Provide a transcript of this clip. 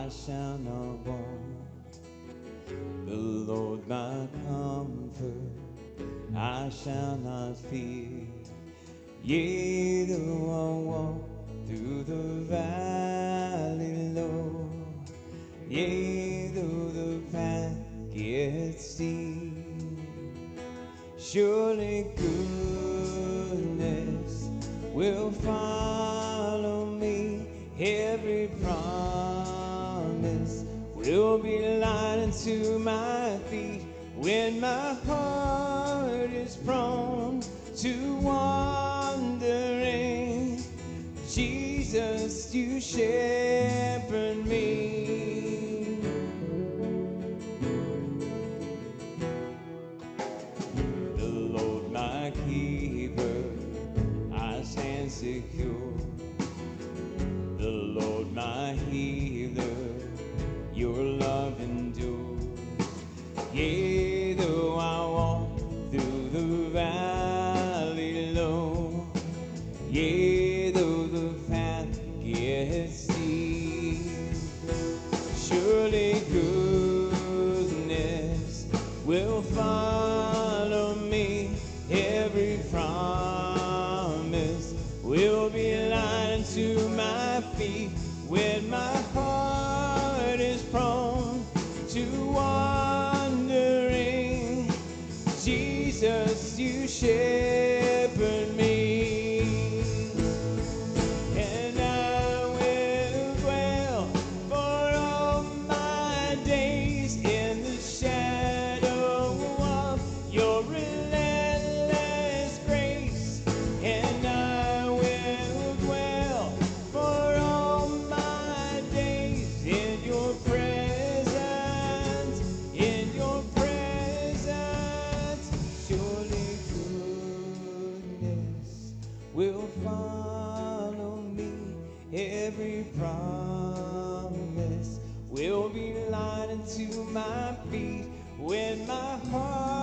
I shall not want. The Lord my comfort, I shall not fear. Yea, though I walk through the valley low, yea, though the path gets steep, surely goodness will follow me. Every promise will be light unto my feet. When my heart is prone to wandering, Jesus, you shepherd me. The Lord my keeper, I stand secure. The Lord my healer, your love endures. Yea, though I walk through the valley low, yea, though the path gets steep, surely goodness will follow me. Every promise will be light unto my feet. When my heart is prone to wandering, Jesus, you shepherd me. And I will dwell for all my days in the shadow of your relentless grace. And I will dwell for all my days in your presence, in your presence. Surely goodness will follow me. Every promise will be light unto my feet. When my heart